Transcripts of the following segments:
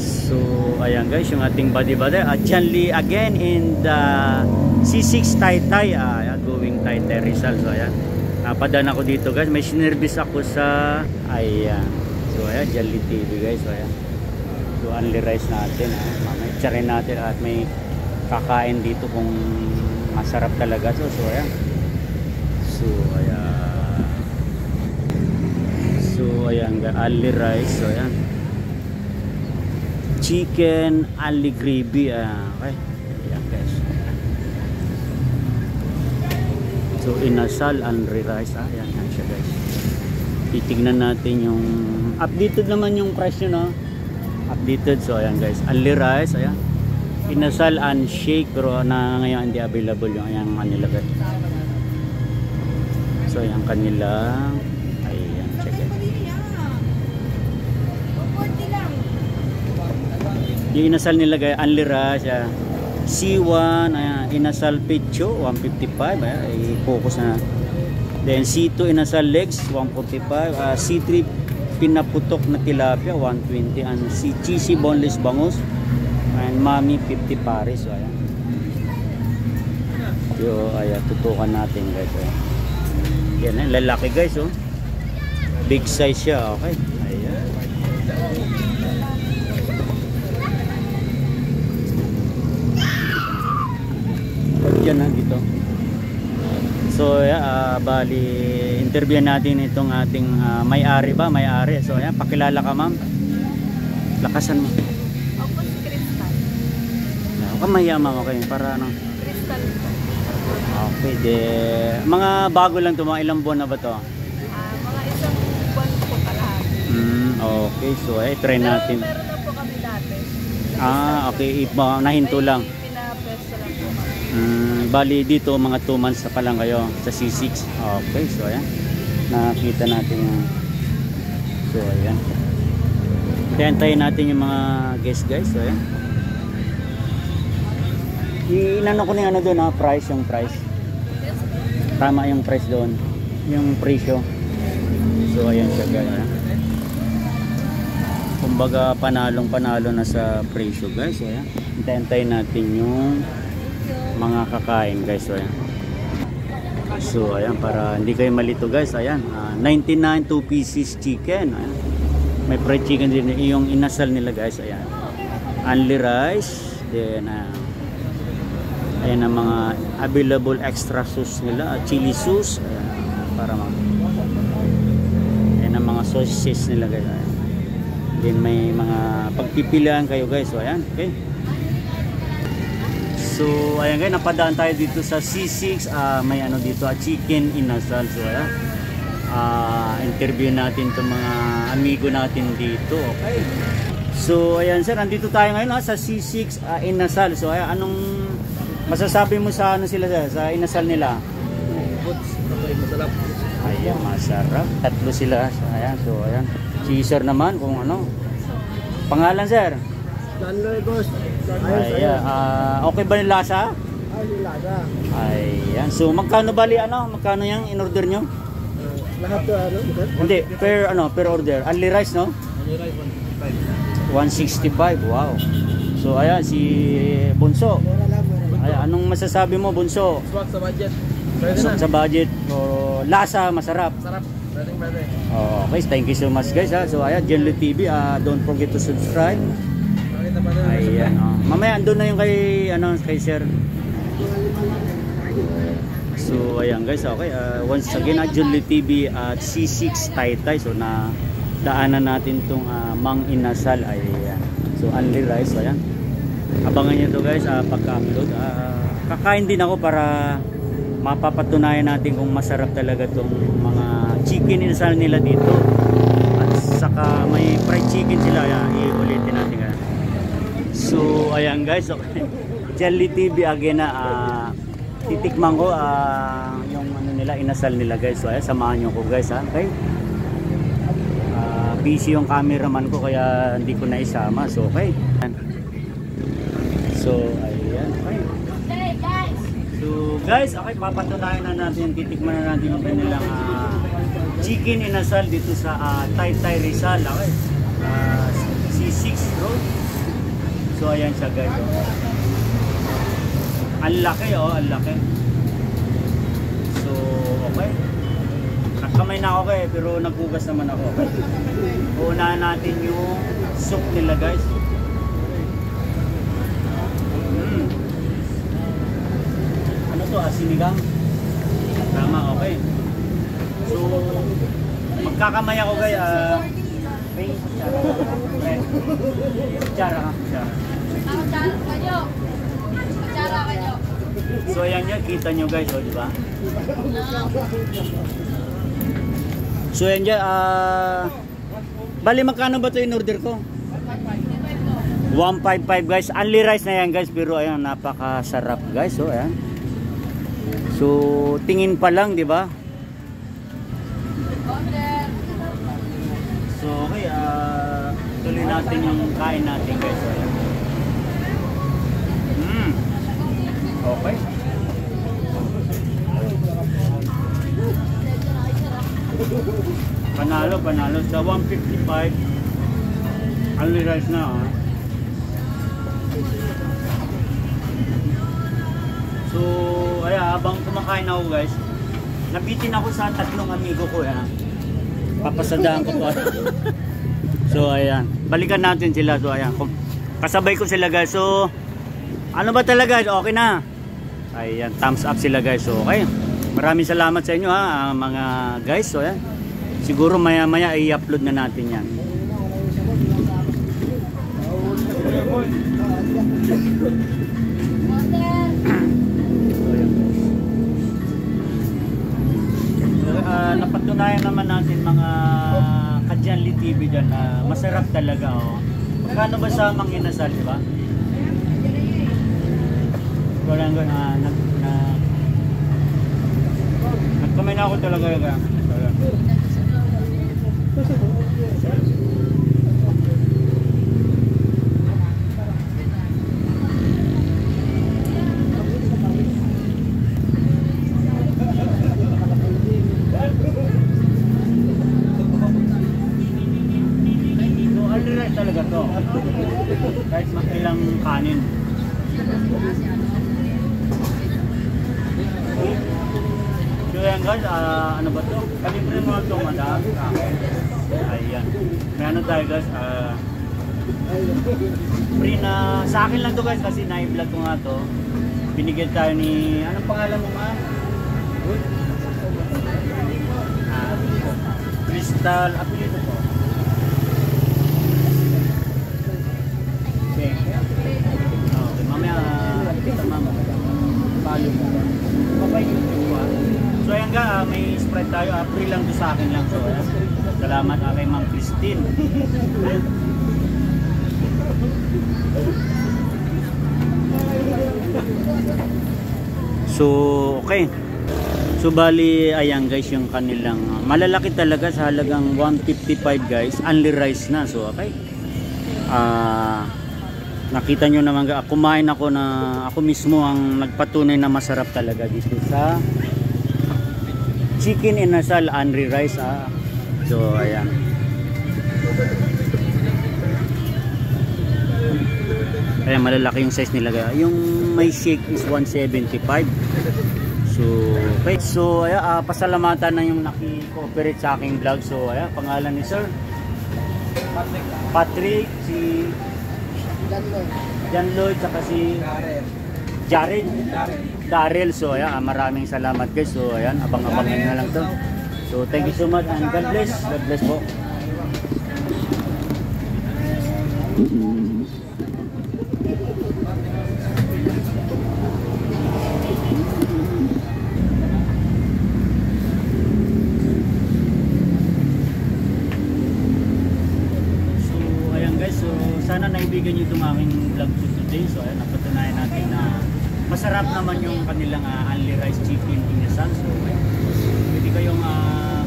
So ayan guys, yung ating body Janli again in the C6 Taytay, going Taytay Rizal. So ayan, napadaan ako dito guys, may sinervice ako sa ayan. So ayan, Janli TV guys. So ayan, so only rice natin, mamaya tsarin natin at may kakain dito kung masarap talaga. So ayan, so ayan, so ayan guys, only rice. So ayan, chicken ali gravy, okay. Ayan guys, so inasal only rice, ayan siya guys. Titignan natin yung updated naman yung price nyo, no? Updated. So ayan guys, only rice, ayan, inasal and shake, pero na ngayon hindi available yung ayan kanila guys. So ayan kanila, ayan check it. Yung inasal nila guys, only rice, C1, ayan, inasal pecho 155, ayan, i-focus na. Then C2 inasal legs 145, C3 pinaputok na tilapia 120, and si cheesy boneless bangus and mami 50 pares. So ayan, so ayan, tutukan natin guys. Yan, lalaki guys, oh, big size siya, okay. Ayan, yan na dito. So bali interview natin itong ating may-ari ba? May-ari. So ayan, pakilala ka ma'am. Lakasan mo. Ako si Crystal. Kamaya ma'am, okay, para ano? Crystal po. Okay, de mga bago lang to, mga ilang buwan na ba to? Mga isang buwan po kalahati. Okay, so try natin. Pero meron na po kami dati. Okay, nahinto lang. Pinapesto lang po kami. Bali dito mga 2 months na pa lang kayo sa C6. Okay, so ayan, nakita natin yung, so ayan, hintayin natin yung mga guests guys. So ayan, inano ko na yung ano doon, price, yung price, tama yung price doon, yung presyo. So ayan siya guys, kumbaga panalo na sa presyo guys. So ayan, hintayin natin yung mga kakain guys. So ayan, so ayan, para hindi kayo malito guys, ayan, 99 2 pieces chicken, ayan. May fried chicken din yung inasal nila guys. Ayan, only rice, then ayan ang mga available extra sauce nila, chili sauce, ayan, para ayan ang mga sauces nila guys. Ayan, then may mga pagpipilian kayo guys. So ayan, okay. So ayan guys, napadaan tayo dito sa C6, may ano dito, chicken inasal. So ayan, interview natin itong mga amigo natin dito, okay. So ayan sir, andito tayo ngayon sa C6 inasal. So ayan, anong masasabi mo sa ano sila sir, sa inasal nila? Masarap. Ayan, masarap, tatlo sila. Ayan, so ayan, si sir naman kung ano pangalan sir? Boss. Ayan, okay ba yung lasa? Lasa. Ayan, so magkano bali magkano yung in-order nyo? Lahat to Hindi, per order. Only rice, no? Only rice 165. Wow. So ayan, si Bunso. Ayan, anong masasabi mo Bunso? Swak sa budget. Swak sa budget. O lasa, masarap. Sarap. Pwede. Okay, thank you so much guys. So ayan, Janli TV, don't forget to subscribe. Ayan, mamaya andun na yung kay sir. So ayan guys, okay, once again Janli TV at C6 Taytay. So na daanan natin tong Mang Inasal. Ayan, so only rice. Ayan, abangan nyo to guys, pagka-upload. Kakain din ako para mapapatunayan natin kung masarap talaga tong mga chicken inasal nila dito. At saka may fried chicken sila. Ayan, iulitin natin. So ayan guys, okay, Janli TV again na titikman ko yung ano nila, inasal nila guys. So ayan, samahan nyo ko guys, okay. Busy yung cameraman ko kaya hindi ko na isama. So okay, so ayan, okay. So guys, okay, papatunayan na natin, titikman na natin yung kanilang chicken inasal dito sa Taytay Rizal. Okay? C6 Road. So ayan siya guys. Ang laki ang laki. So okay. Nagkamay na ako pero naghugas naman ako. Uunahan natin yung soup nila guys. Ano to? Sinigang? Tama, okay. So magkakamay ako guys. Kutsara. So ayan yan, kita nyo guys, di ba? So ayan dyan, bali magkano ba ito in order ko? 155 guys, only rice na yan guys, pero ayan, napakasarap guys, so ayan. So tingin pa lang, di ba? So okay, tuloy natin yung kain natin guys, so ayan. Okay. Panalo sa 155 only rice na So ayan, habang kumakain ako guys, nabitin ako sa tatlong amigo ko papasadahan ko to. So ayan, balikan natin sila. So ayan, kasabay ko sila guys. So ano ba talaga, okay na. Ayan, thumbs up sila guys. So okay, maraming salamat sa inyo mga guys. So ayan, siguro maya maya i-upload na natin yan. Napatunayan naman natin mga Kajanli TV dyan na masarap talaga. Magkano ba sa Mang Inasal, di ba? Nagkamay na ako talaga. So, alright talaga to. Kahit makilang kanin. So yan guys, ano ba to? Kalibre mo ito madam. Ayan. May ano tayo guys, free na sa akin lang to guys kasi na-vlog ko nga to. Binigyan tayo ni, anong pangalan mo ma? Crystal, apelyido po. Okay. Okay, mamaya kita mama. Follow mo ba? Papay-YouTube ba? So ayan nga, may spread tayo. Free lang to sa akin lang. So salamat kay Ma'am Christine. So okay. So bali ayan guys yung kanilang malalaki talaga sa halagang 155 guys. Only rice na. So okay. Nakita nyo naman, kumain ako na ako mismo ang nagpatunay na masarap talaga dito sa chicken inasal only rice. So ayan. Ayan, malalaki yung size nila. Yung may shake is 175. So okay. So ayan, pasalamatan na yung naki-cooperate sa aking vlog. So ayan, pangalan ni Sir Patrick, si John Lloyd, saka si Jared Darrell. So ayan, maraming salamat guys. So ayan, abang-abangan na lang to. So thank you so much and God bless. God bless po. Sana naibigan nyo itong aming vlog for today. So ayan, napatunayan natin na masarap naman yung kanilang only rice chicken inasal. So pwede kayong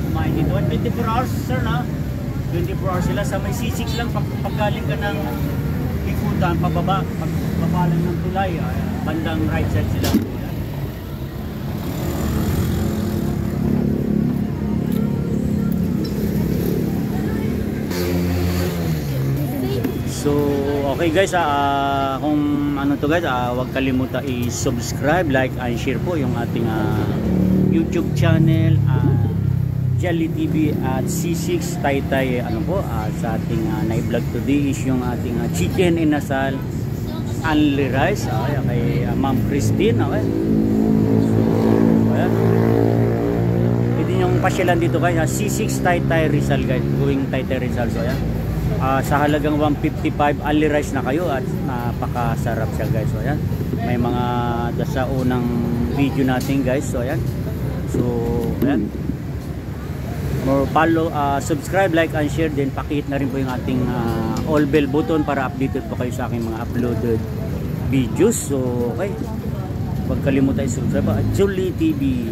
kumain dito. 24 hours sir na. 24 hours sila. Sa may C6 lang, paggaling ka ng Ikutan, pababa lang ng tulay. Bandang right side sila. So, okay guys, kung ano to guys, huwag kalimutan i-subscribe, like, and share po yung ating YouTube channel, Jolly TV at C6 Taytay. Ano po, sa ating na-vlog today is yung ating chicken inasal, only rice, kay Ma'am Christine. Okay. So, ayan. Pwede yung pasyalan dito guys, C6 Taytay Rizal guys, going Taytay Rizal. So, ayan. Sa halagang 155 only rice na kayo at napakasarap siya guys. So ayan, may mga sa unang video natin guys. So ayan, so ayan, more follow, subscribe, like and share, din pakihit na rin po yung ating all bell button para updated po kayo sa aking mga uploaded videos. So okay, huwag kalimutan i-subscribe at Jolly TV.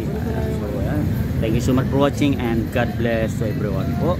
So ayan, thank you so much for watching and God bless to everyone po.